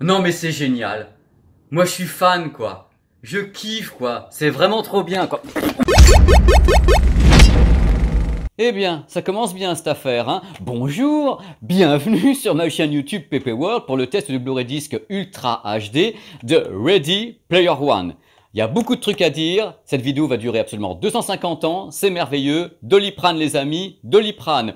Non mais c'est génial. Moi je suis fan quoi. Je kiffe quoi. C'est vraiment trop bien quoi. Eh bien, ça commence bien cette affaire, hein. Bonjour, bienvenue sur ma chaîne YouTube PP World pour le test du Blu-ray Disc Ultra HD de Ready Player One. Il y a beaucoup de trucs à dire, cette vidéo va durer absolument 250 ans, c'est merveilleux, Doliprane les amis, Doliprane.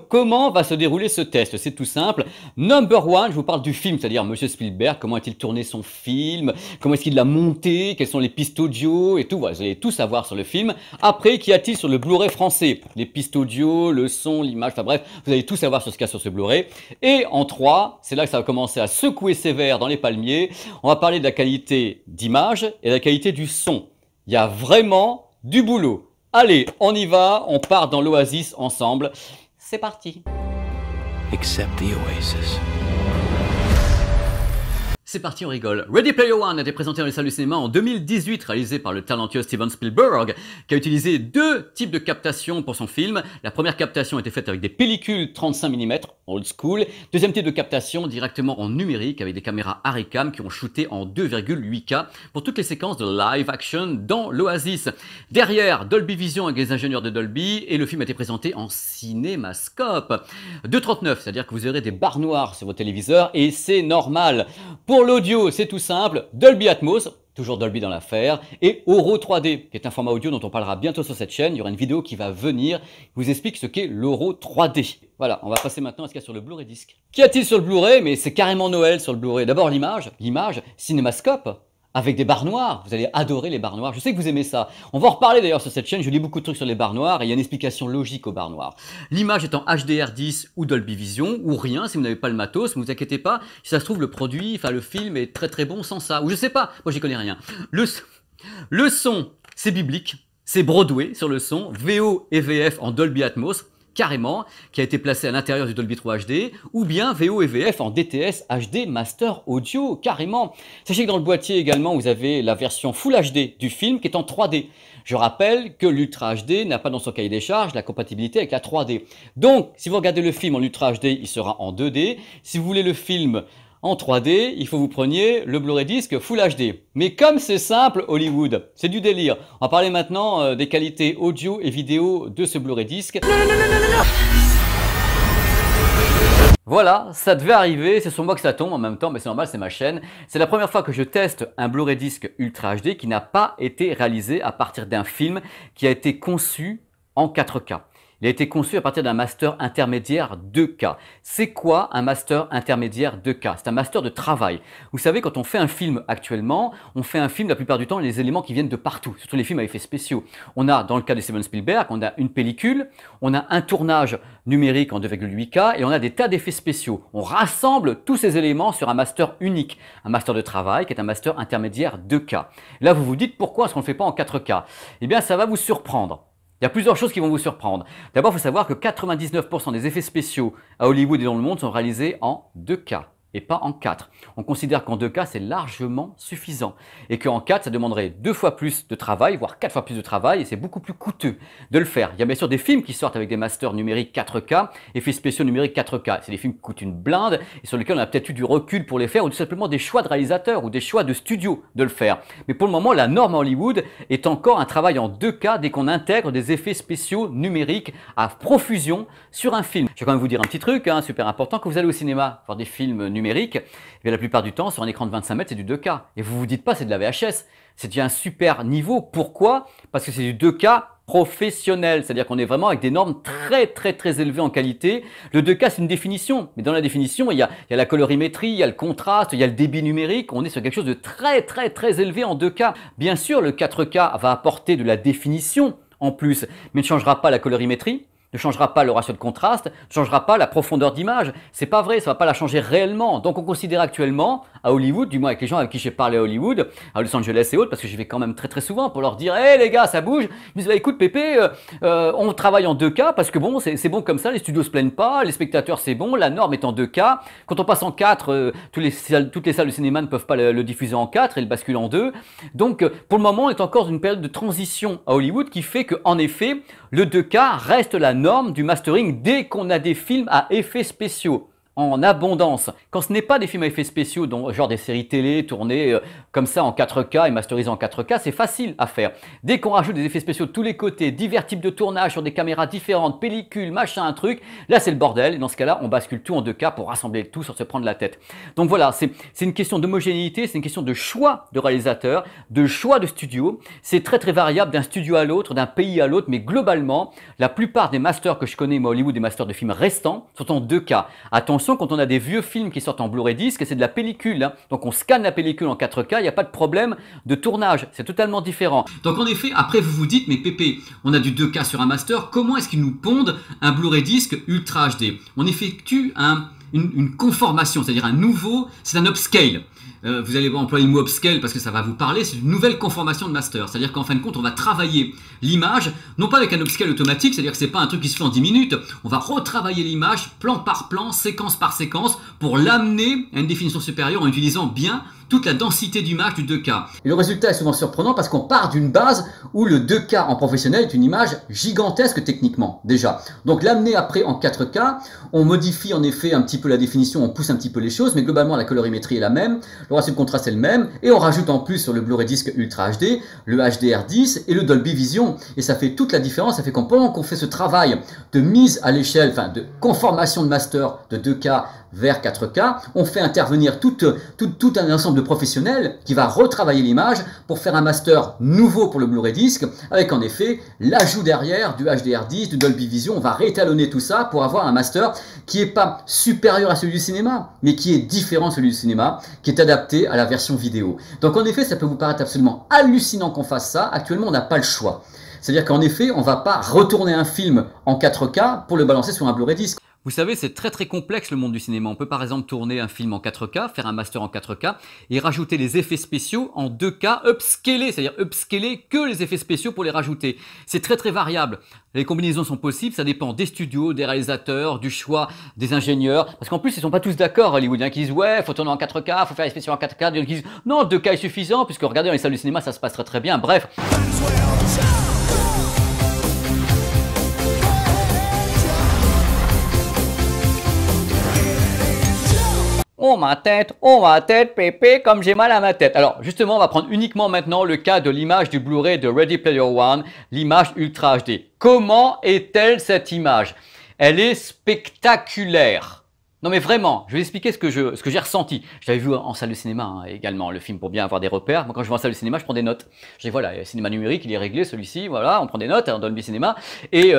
Comment va se dérouler ce test? C'est tout simple. Number one, je vous parle du film, c'est-à-dire Monsieur Spielberg, comment a-t-il tourné son film, comment est-ce qu'il l'a monté, quelles sont les pistes audio et tout, voilà, vous allez tout savoir sur le film. Après, qu'y a-t-il sur le Blu-ray français? Les pistes audio, le son, l'image, enfin bref, vous allez tout savoir sur ce qu'il y a sur ce Blu-ray. Et en 3, c'est là que ça va commencer à secouer sévère dans les palmiers, on va parler de la qualité d'image et de la qualité du son. Il y a vraiment du boulot. Allez, on y va, on part dans l'Oasis ensemble. C'est parti. Except the Oasis. C'est parti, on rigole. Ready Player One a été présenté dans les salles du cinéma en 2018, réalisé par le talentueux Steven Spielberg, qui a utilisé deux types de captation pour son film. La première captation a été faite avec des pellicules 35 mm, old school. Deuxième type de captation directement en numérique, avec des caméras Arri-Cam qui ont shooté en 2,8K pour toutes les séquences de live action dans l'Oasis. Derrière, Dolby Vision avec les ingénieurs de Dolby, et le film a été présenté en cinémascope. 2,39, c'est-à-dire que vous aurez des barres noires sur vos téléviseurs, et c'est normal. Pour l'audio, c'est tout simple, Dolby Atmos, toujours Dolby dans l'affaire, et Auro 3D, qui est un format audio dont on parlera bientôt sur cette chaîne. Il y aura une vidéo qui va venir, qui vous explique ce qu'est l'Auro 3D. Voilà, on va passer maintenant à ce qu'il y a sur le Blu-ray Disc. Qu'y a-t-il sur le Blu-ray? Mais c'est carrément Noël sur le Blu-ray. D'abord l'image, cinémascope, avec des barres noires. Vous allez adorer les barres noires. Je sais que vous aimez ça. On va en reparler d'ailleurs sur cette chaîne. Je lis beaucoup de trucs sur les barres noires et il y a une explication logique aux barres noires. L'image est en HDR10 ou Dolby Vision ou rien si vous n'avez pas le matos. Ne vous inquiétez pas. Si ça se trouve, le produit, enfin le film est très très bon sans ça. Ou je sais pas. Moi, j'y connais rien. Le son, c'est biblique. C'est Broadway sur le son. VO et VF en Dolby Atmos. Carrément, qui a été placé à l'intérieur du Dolby 3 HD, ou bien VO et VF en DTS HD Master Audio, carrément. Sachez que dans le boîtier également, vous avez la version Full HD du film qui est en 3D. Je rappelle que l'Ultra HD n'a pas dans son cahier des charges la compatibilité avec la 3D. Donc, si vous regardez le film en Ultra HD, il sera en 2D. Si vous voulez le film en 3D, il faut que vous preniez le Blu-ray Disc Full HD. Mais comme c'est simple, Hollywood, c'est du délire. On va parler maintenant des qualités audio et vidéo de ce Blu-ray Disc. Voilà, ça devait arriver, c'est sur moi que ça tombe en même temps, mais c'est normal, c'est ma chaîne. C'est la première fois que je teste un Blu-ray Disc Ultra HD qui n'a pas été réalisé à partir d'un film qui a été conçu en 4K. Il a été conçu à partir d'un master intermédiaire 2K. C'est quoi un master intermédiaire 2K? C'est un master de travail. Vous savez, quand on fait un film actuellement, on fait un film la plupart du temps les éléments qui viennent de partout, surtout les films à effets spéciaux. On a, dans le cas de Steven Spielberg, on a une pellicule, on a un tournage numérique en 2,8K et on a des tas d'effets spéciaux. On rassemble tous ces éléments sur un master unique, un master de travail qui est un master intermédiaire 2K. Et là, vous vous dites pourquoi est-ce qu'on ne le fait pas en 4K? Eh bien, ça va vous surprendre. Il y a plusieurs choses qui vont vous surprendre. D'abord, il faut savoir que 99% des effets spéciaux à Hollywood et dans le monde sont réalisés en 2K et pas en 4. On considère qu'en 2K, c'est largement suffisant et qu'en 4, ça demanderait 2 fois plus de travail, voire 4 fois plus de travail et c'est beaucoup plus coûteux de le faire. Il y a bien sûr des films qui sortent avec des masters numériques 4K, effets spéciaux numériques 4K. C'est des films qui coûtent une blinde et sur lesquels on a peut-être eu du recul pour les faire ou tout simplement des choix de réalisateurs ou des choix de studio de le faire. Mais pour le moment, la norme à Hollywood est encore un travail en 2K dès qu'on intègre des effets spéciaux numériques à profusion sur un film. Je vais quand même vous dire un petit truc, hein, super important, quand vous allez au cinéma voir des films numériques, et la plupart du temps, sur un écran de 25 mètres, c'est du 2K. Et vous vous dites pas, c'est de la VHS. C'est déjà un super niveau. Pourquoi? Parce que c'est du 2K professionnel. C'est-à-dire qu'on est vraiment avec des normes très élevées en qualité. Le 2K, c'est une définition. Mais dans la définition, il y a la colorimétrie, il y a le contraste, il y a le débit numérique. On est sur quelque chose de très élevé en 2K. Bien sûr, le 4K va apporter de la définition en plus, mais ne changera pas la colorimétrie. Ne changera pas le ratio de contraste, ne changera pas la profondeur d'image. C'est pas vrai, ça va pas la changer réellement. Donc on considère actuellement à Hollywood, du moins avec les gens avec qui j'ai parlé à Hollywood, à Los Angeles et autres, parce que j'y vais quand même très souvent pour leur dire « Hey les gars, ça bouge !» Ils me disent bah, « Écoute Pépé, on travaille en 2K parce que bon, c'est bon comme ça, les studios se plaignent pas, les spectateurs c'est bon, la norme est en 2K. Quand on passe en 4, toutes les salles de cinéma ne peuvent pas le diffuser en 4 et le basculent en 2. Donc pour le moment, on est encore dans une période de transition à Hollywood qui fait qu'en effet, le 2K reste la norme du mastering dès qu'on a des films à effets spéciaux. en abondance. Quand ce n'est pas des films à effets spéciaux, dont, genre des séries télé tournées comme ça en 4K et masterisées en 4K, c'est facile à faire. Dès qu'on rajoute des effets spéciaux de tous les côtés, divers types de tournages sur des caméras différentes, pellicules, machin, un truc, là c'est le bordel. Et dans ce cas-là, on bascule tout en 2K pour rassembler le tout sans se prendre la tête. Donc voilà, c'est une question d'homogénéité, c'est une question de choix de réalisateur, de choix de studio. C'est très très variable d'un studio à l'autre, d'un pays à l'autre, mais globalement, la plupart des masters que je connais, moi Hollywood, des masters de films restants, sont en 2K. Attention, quand on a des vieux films qui sortent en Blu-ray disc, c'est de la pellicule, hein. Donc on scanne la pellicule en 4K, il n'y a pas de problème de tournage, c'est totalement différent. Donc en effet, après vous vous dites, mais Pépé, on a du 2K sur un master, comment est-ce qu'ils nous pondent un Blu-ray disc Ultra HD? On effectue une conformation, c'est-à-dire c'est un upscale. Vous allez employer le mot upscale parce que ça va vous parler, c'est une nouvelle conformation de master. C'est-à-dire qu'en fin de compte, on va travailler l'image, non pas avec un upscale automatique, c'est-à-dire que c'est pas un truc qui se fait en 10 minutes, on va retravailler l'image plan par plan, séquence par séquence, pour l'amener à une définition supérieure en utilisant bien toute la densité d'image du 2K. Et le résultat est souvent surprenant parce qu'on part d'une base où le 2K en professionnel est une image gigantesque techniquement, déjà. Donc l'amener après en 4K, on modifie en effet un petit peu la définition, on pousse un petit peu les choses, mais globalement la colorimétrie est la même, le ratio de contraste est le même, et on rajoute en plus sur le Blu-ray disc Ultra HD, le HDR10 et le Dolby Vision, et ça fait toute la différence, ça fait qu'en pendant qu'on fait ce travail de mise à l'échelle, enfin de conformation de master de 2K vers 4K, on fait intervenir tout un ensemble de professionnels qui va retravailler l'image pour faire un master nouveau pour le Blu-ray disc, avec en effet l'ajout derrière du HDR10, du Dolby Vision. On va réétalonner tout ça pour avoir un master qui n'est pas supérieur à celui du cinéma, mais qui est différent de celui du cinéma, qui est adapté à la version vidéo. Donc en effet, ça peut vous paraître absolument hallucinant qu'on fasse ça. Actuellement, on n'a pas le choix. C'est-à-dire qu'en effet, on ne va pas retourner un film en 4K pour le balancer sur un Blu-ray disc. Vous savez, c'est très très complexe le monde du cinéma. On peut par exemple tourner un film en 4K, faire un master en 4K et rajouter les effets spéciaux en 2K upscalés, c'est-à-dire upscaler que les effets spéciaux pour les rajouter. C'est très très variable. Les combinaisons sont possibles, ça dépend des studios, des réalisateurs, du choix des ingénieurs. Parce qu'en plus, ils ne sont pas tous d'accord, hollywoodiens, qui disent ouais, faut tourner en 4K, faut faire les spéciaux en 4K. D'autres qui disent non, 2K est suffisant, puisque regardez dans les salles du cinéma, ça se passe très très bien. Bref. Oh ma tête, Pépé, comme j'ai mal à ma tête. Alors justement, on va prendre uniquement maintenant le cas de l'image du Blu-ray de Ready Player One, l'image Ultra HD. Comment est-elle cette image? Elle est spectaculaire. Non mais vraiment, je vais expliquer ce que j'ai ressenti. Je l'avais vu en salle de cinéma hein, également, le film, pour bien avoir des repères. Moi quand je vais en salle de cinéma, je prends des notes. Je dis voilà, le cinéma numérique, il est réglé celui-ci, voilà, on prend des notes, on donne le cinéma. Et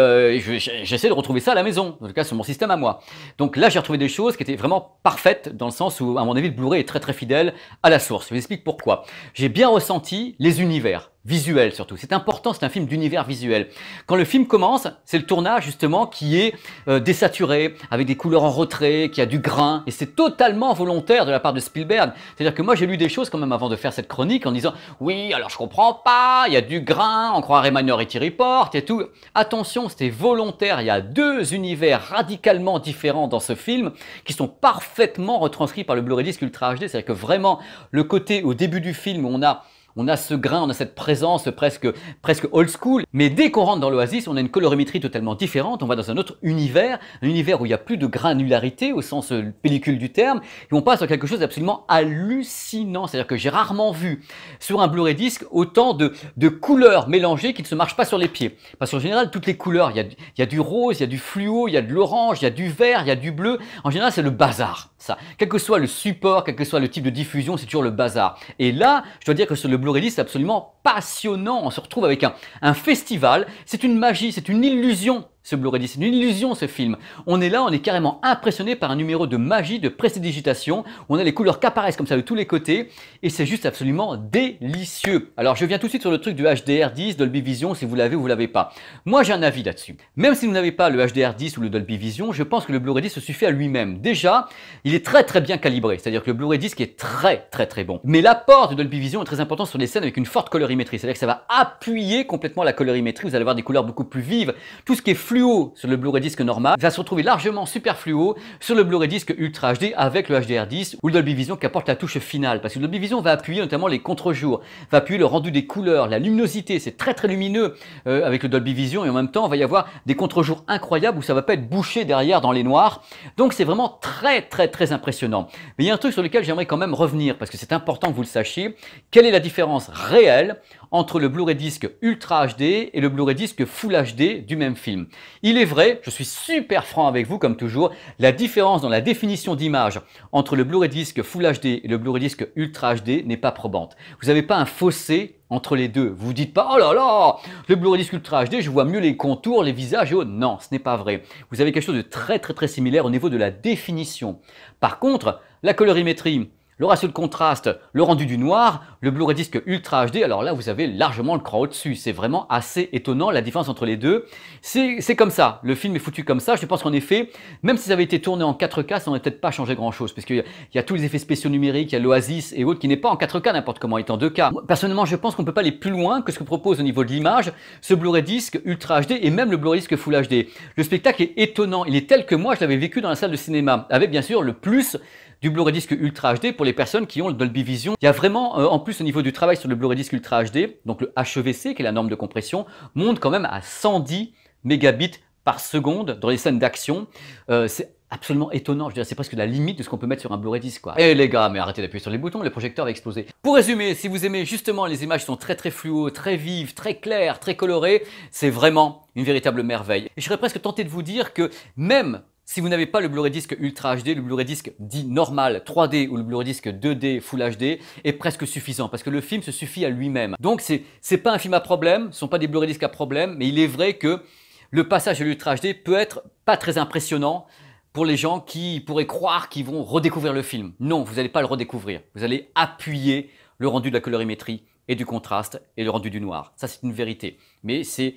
j'essaie de retrouver ça à la maison, en tout cas sur mon système à moi. Donc là, j'ai retrouvé des choses qui étaient vraiment parfaites, dans le sens où, à mon avis, le Blu-ray est très très fidèle à la source. Je vous explique pourquoi. J'ai bien ressenti les univers. Visuel surtout. C'est important, c'est un film d'univers visuel. Quand le film commence, c'est le tournage justement qui est désaturé, avec des couleurs en retrait, qui a du grain, et c'est totalement volontaire de la part de Spielberg. C'est-à-dire que moi j'ai lu des choses quand même avant de faire cette chronique en disant oui, alors je comprends pas, il y a du grain, on croirait Minority Report et tout. Attention, c'était volontaire, il y a deux univers radicalement différents dans ce film qui sont parfaitement retranscrits par le Blu-ray disc Ultra HD. C'est-à-dire que vraiment, le côté au début du film où on a ce grain, on a cette présence presque old school. Mais dès qu'on rentre dans l'Oasis, on a une colorimétrie totalement différente. On va dans un autre univers, un univers où il n'y a plus de granularité au sens pellicule du terme. Et on passe sur quelque chose d'absolument hallucinant. C'est-à-dire que j'ai rarement vu sur un Blu-ray disc autant de couleurs mélangées qui ne se marchent pas sur les pieds. Parce qu'en général, toutes les couleurs, il y a du rose, il y a du fluo, il y a de l'orange, il y a du vert, il y a du bleu. En général, c'est le bazar. Ça. Quel que soit le support, quel que soit le type de diffusion, c'est toujours le bazar. Et là, je dois dire que sur le Blu-ray disc, c'est absolument passionnant. On se retrouve avec un festival. C'est une magie, c'est une illusion. Ce Blu-ray disc, c'est une illusion ce film. On est là, on est carrément impressionné par un numéro de magie, de prestidigitation. On a les couleurs qui apparaissent comme ça de tous les côtés et c'est juste absolument délicieux. Alors je viens tout de suite sur le truc du HDR10, Dolby Vision, si vous l'avez ou vous l'avez pas. Moi j'ai un avis là-dessus. Même si vous n'avez pas le HDR10 ou le Dolby Vision, je pense que le Blu-ray disc se suffit à lui-même. Déjà, il est très très bien calibré, c'est-à-dire que le Blu-ray disc est très très très bon. Mais l'apport de Dolby Vision est très important sur les scènes avec une forte colorimétrie, c'est-à-dire que ça va appuyer complètement la colorimétrie. Vous allez avoir des couleurs beaucoup plus vives. Tout ce qui est fluide fluo sur le Blu-ray disque normal va se retrouver largement super fluo sur le Blu-ray disque Ultra HD avec le HDR10 ou le Dolby Vision qui apporte la touche finale. Parce que le Dolby Vision va appuyer notamment les contre-jours, va appuyer le rendu des couleurs, la luminosité, c'est très très lumineux avec le Dolby Vision et en même temps il va y avoir des contre-jours incroyables où ça va pas être bouché derrière dans les noirs. Donc c'est vraiment très très très impressionnant. Mais il y a un truc sur lequel j'aimerais quand même revenir parce que c'est important que vous le sachiez. Quelle est la différence réelle entre le Blu-ray disque Ultra HD et le Blu-ray disque Full HD du même film? Il est vrai, je suis super franc avec vous comme toujours, la différence dans la définition d'image entre le Blu-ray disque Full HD et le Blu-ray disque Ultra HD n'est pas probante. Vous n'avez pas un fossé entre les deux. Vous ne dites pas « Oh là là, le Blu-ray disque Ultra HD, je vois mieux les contours, les visages et autres. » Non, ce n'est pas vrai. Vous avez quelque chose de très très très similaire au niveau de la définition. Par contre, la colorimétrie, le ratio de contraste, le rendu du noir, le Blu-ray disque Ultra HD, alors là vous avez largement le cran au-dessus. C'est vraiment assez étonnant la différence entre les deux. C'est comme ça, le film est foutu comme ça. Je pense qu'en effet, même si ça avait été tourné en 4K, ça n'aurait peut-être pas changé grand-chose. Parce qu'il y a tous les effets spéciaux numériques, il y a l'Oasis et autres qui n'est pas en 4K n'importe comment, il est en 2K. Moi, personnellement, je pense qu'on ne peut pas aller plus loin que ce que propose au niveau de l'image ce Blu-ray disque Ultra HD et même le Blu-ray disque Full HD. Le spectacle est étonnant, il est tel que moi je l'avais vécu dans la salle de cinéma, avec bien sûr le plus du Blu-ray disque Ultra HD pour les personnes qui ont le Dolby Vision. Il y a vraiment, en plus au niveau du travail sur le Blu-ray disque Ultra HD, donc le HEVC qui est la norme de compression, monte quand même à 110 mégabits par seconde dans les scènes d'action. C'est absolument étonnant, je dirais c'est presque la limite de ce qu'on peut mettre sur un Blu-ray disque quoi. Eh les gars, mais arrêtez d'appuyer sur les boutons, le projecteur va exploser. Pour résumer, si vous aimez justement les images qui sont très très fluo, très vives, très claires, très colorées, c'est vraiment une véritable merveille. Et je serais presque tenté de vous dire que même si vous n'avez pas le Blu-ray disque Ultra HD, le Blu-ray disque dit normal 3D ou le Blu-ray disque 2D Full HD est presque suffisant parce que le film se suffit à lui-même. Donc c'est pas un film à problème, ce ne sont pas des Blu-ray disques à problème, mais il est vrai que le passage à l'Ultra HD peut être pas très impressionnant pour les gens qui pourraient croire qu'ils vont redécouvrir le film. Non, vous n'allez pas le redécouvrir. Vous allez appuyer le rendu de la colorimétrie et du contraste et le rendu du noir. Ça c'est une vérité, mais c'est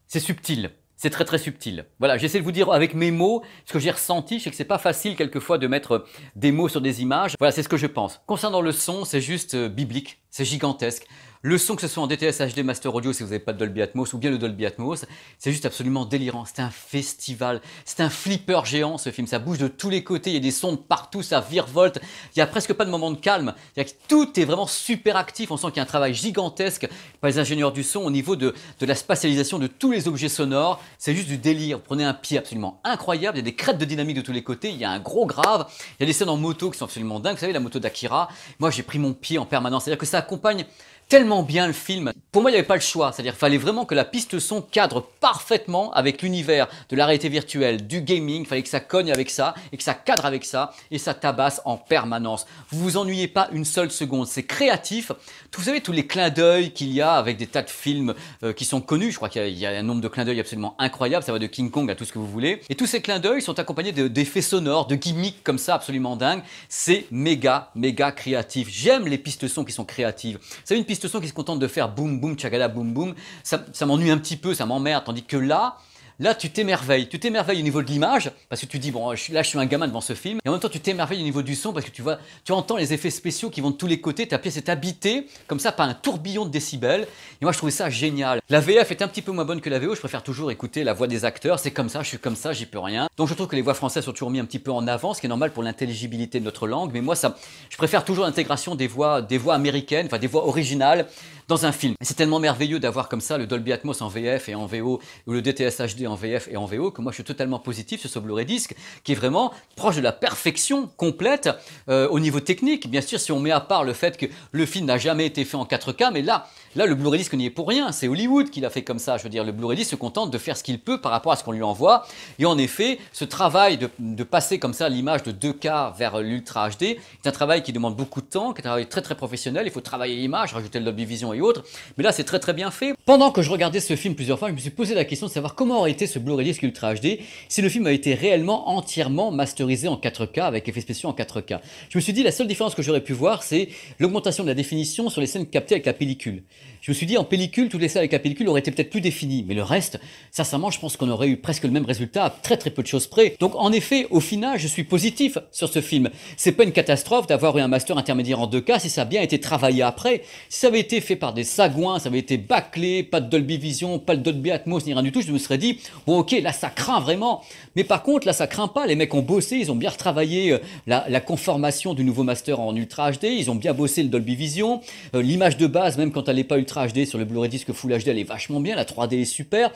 subtil. C'est très très subtil. Voilà, j'essaie de vous dire avec mes mots ce que j'ai ressenti. Je sais que c'est pas facile quelquefois de mettre des mots sur des images. Voilà, c'est ce que je pense. Concernant le son, c'est juste biblique, c'est gigantesque. Le son, que ce soit en DTS HD Master Audio si vous n'avez pas de Dolby Atmos ou bien le Dolby Atmos, c'est juste absolument délirant. C'est un festival, c'est un flipper géant ce film. Ça bouge de tous les côtés, il y a des sons de partout, ça virevolte. Il n'y a presque pas de moment de calme. Tout est vraiment super actif. On sent qu'il y a un travail gigantesque par les ingénieurs du son au niveau de la spatialisation de tous les objets sonores. C'est juste du délire. Vous prenez un pied absolument incroyable. Il y a des crêtes de dynamique de tous les côtés. Il y a un gros grave. Il y a des scènes en moto qui sont absolument dingues. Vous savez, la moto d'Akira. Moi, j'ai pris mon pied en permanence. C'est-à-dire que ça accompagne tellement bien le film. Pour moi, il n'y avait pas le choix. C'est-à-dire qu'il fallait vraiment que la piste son cadre parfaitement avec l'univers de la réalité virtuelle, du gaming. Il fallait que ça cogne avec ça et que ça cadre avec ça et ça tabasse en permanence. Vous vous ennuyez pas une seule seconde. C'est créatif. Vous savez, tous les clins d'œil qu'il y a avec des tas de films qui sont connus. Je crois qu'il y a un nombre de clins d'œil absolument incroyable. Ça va de King Kong à tout ce que vous voulez. Et tous ces clins d'œil sont accompagnés d'effets sonores, de gimmicks comme ça absolument dingues. C'est méga, méga créatif. J'aime les pistes son qui sont créatives. Vous savez, une piste son qui se contente de faire boum boum tchagada boum boum, ça m'ennuie un petit peu, ça m'emmerde, tandis que là tu t'émerveilles au niveau de l'image parce que tu dis bon là je suis un gamin devant ce film et en même temps tu t'émerveilles au niveau du son parce que tu entends les effets spéciaux qui vont de tous les côtés, ta pièce est habitée comme ça par un tourbillon de décibels et moi je trouvais ça génial. La VF est un petit peu moins bonne que la VO, je préfère toujours écouter la voix des acteurs, c'est comme ça, je suis comme ça, j'y peux rien. Donc je trouve que les voix françaises sont toujours mis un petit peu en avant, ce qui est normal pour l'intelligibilité de notre langue, mais moi je préfère toujours l'intégration des voix américaines, enfin des voix originales dans un film. Et c'est tellement merveilleux d'avoir comme ça le Dolby Atmos en VF et en VO ou le DTS HD en VF et en VO que moi je suis totalement positif sur ce Blu-ray disque qui est vraiment proche de la perfection complète au niveau technique. Bien sûr, si on met à part le fait que le film n'a jamais été fait en 4K, mais là le Blu-ray disque n'y est pour rien. C'est Hollywood qui l'a fait comme ça. Je veux dire, le Blu-ray disque se contente de faire ce qu'il peut par rapport à ce qu'on lui envoie. Et en effet, ce travail de passer comme ça l'image de 2K vers l'Ultra HD est un travail qui demande beaucoup de temps, qui est un travail très très professionnel. Il faut travailler l'image, rajouter le Dolby Vision et autres. Mais là, c'est très très bien fait. Pendant que je regardais ce film plusieurs fois, je me suis posé la question de savoir comment aurait été ce Blu-ray disque Ultra HD si le film a été réellement entièrement masterisé en 4K avec effets spéciaux en 4K. Je me suis dit la seule différence que j'aurais pu voir, c'est l'augmentation de la définition sur les scènes captées avec la pellicule. Je me suis dit en pellicule, toutes les scènes avec la pellicule auraient été peut-être plus définies, mais le reste, sincèrement, je pense qu'on aurait eu presque le même résultat à très très peu de choses près. Donc en effet, au final, je suis positif sur ce film. C'est pas une catastrophe d'avoir eu un master intermédiaire en 2K si ça a bien été travaillé après. Si ça avait été fait par des sagouins, ça avait été bâclé, pas de Dolby Vision, pas de Dolby Atmos, ni rien du tout, je me serais dit, bon ok, là ça craint vraiment. Mais par contre, là ça craint pas, les mecs ont bossé, ils ont bien retravaillé la conformation du nouveau master en Ultra HD, ils ont bien bossé le Dolby Vision, l'image de base, même quand elle n'est pas Ultra HD, sur le Blu-ray disque Full HD, elle est vachement bien, la 3D est super.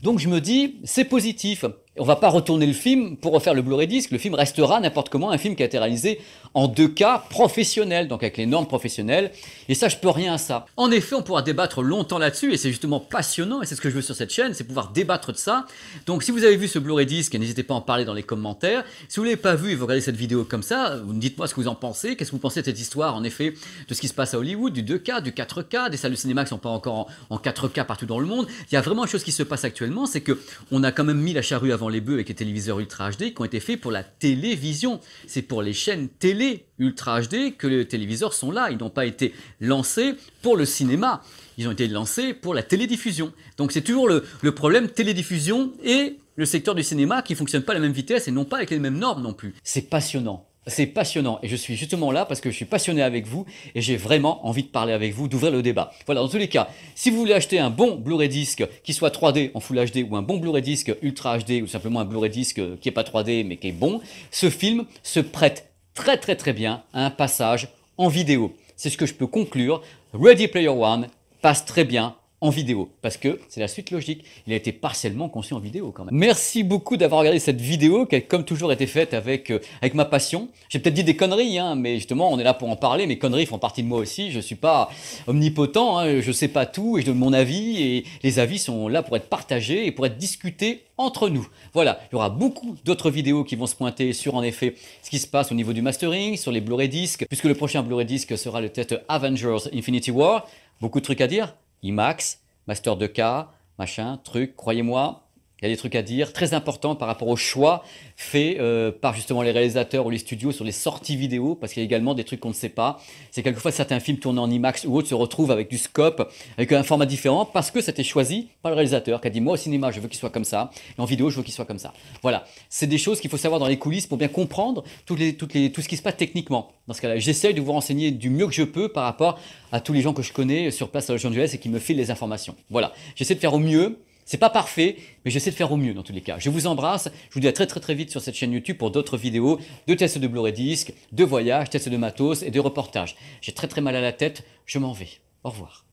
Donc je me dis, c'est positif. On va pas retourner le film pour refaire le Blu-ray disque, le film restera n'importe comment un film qui a été réalisé en 2K professionnel, donc avec les normes professionnelles, et ça je peux rien à ça. En effet, on pourra débattre longtemps là-dessus, et c'est justement passionnant, et c'est ce que je veux sur cette chaîne, c'est pouvoir débattre de ça. Donc si vous avez vu ce Blu-ray disque, n'hésitez pas à en parler dans les commentaires. Si vous ne l'avez pas vu et vous regardez cette vidéo comme ça, dites-moi ce que vous en pensez, qu'est-ce que vous pensez de cette histoire, en effet, de ce qui se passe à Hollywood, du 2K, du 4K, des salles de cinéma qui sont pas encore en 4K partout dans le monde. Il y a vraiment une chose qui se passe actuellement, c'est que on a quand même mis la charrue avant les bœufs avec les téléviseurs Ultra HD qui ont été faits pour la télévision. C'est pour les chaînes télé Ultra HD que les téléviseurs sont là. Ils n'ont pas été lancés pour le cinéma. Ils ont été lancés pour la télédiffusion. Donc c'est toujours le problème télédiffusion et le secteur du cinéma qui ne fonctionnent pas à la même vitesse et non pas avec les mêmes normes non plus. C'est passionnant. C'est passionnant et je suis justement là parce que je suis passionné avec vous et j'ai vraiment envie de parler avec vous, d'ouvrir le débat. Voilà, dans tous les cas, si vous voulez acheter un bon Blu-ray disque qui soit 3D en Full HD ou un bon Blu-ray disque Ultra HD ou simplement un Blu-ray disque qui n'est pas 3D mais qui est bon, ce film se prête très bien à un passage en vidéo. C'est ce que je peux conclure. Ready Player One passe très bien en vidéo, parce que c'est la suite logique. Il a été partiellement conçu en vidéo quand même. Merci beaucoup d'avoir regardé cette vidéo qui a comme toujours été faite avec ma passion. J'ai peut-être dit des conneries, hein, mais justement on est là pour en parler. Mes conneries font partie de moi aussi. Je ne suis pas omnipotent, hein, je ne sais pas tout et je donne mon avis et les avis sont là pour être partagés et pour être discutés entre nous. Voilà, il y aura beaucoup d'autres vidéos qui vont se pointer sur en effet ce qui se passe au niveau du mastering, sur les Blu-ray disques, puisque le prochain Blu-ray disque sera le test Avengers Infinity War. Beaucoup de trucs à dire. IMAX, Master 2K, machin, truc, croyez-moi, il y a des trucs à dire, très importants par rapport au choix fait par justement les réalisateurs ou les studios sur les sorties vidéo, parce qu'il y a également des trucs qu'on ne sait pas. C'est quelquefois certains films tournés en IMAX ou autres se retrouvent avec du scope, avec un format différent, parce que c'était choisi par le réalisateur qui a dit moi au cinéma je veux qu'il soit comme ça, et en vidéo je veux qu'il soit comme ça. Voilà, c'est des choses qu'il faut savoir dans les coulisses pour bien comprendre tout ce qui se passe techniquement. Dans ce cas-là, j'essaye de vous renseigner du mieux que je peux par rapport à tous les gens que je connais sur place à Los Angeles et qui me filent les informations. Voilà, j'essaie de faire au mieux. C'est pas parfait, mais j'essaie de faire au mieux dans tous les cas. Je vous embrasse, je vous dis à très vite sur cette chaîne YouTube pour d'autres vidéos de tests de Blu-ray disque, de voyages, tests de matos et de reportages. J'ai très mal à la tête, je m'en vais. Au revoir.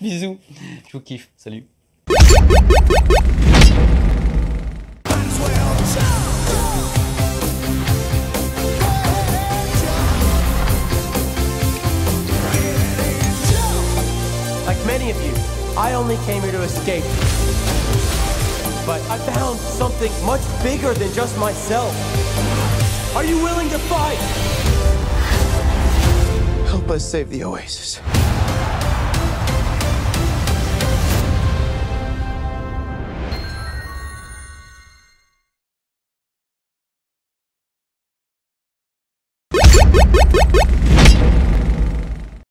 Bisous, je vous kiffe, salut. Like many of you, I only came here to escape. But I found something much bigger than just myself. Are you willing to fight? Help us save the Oasis.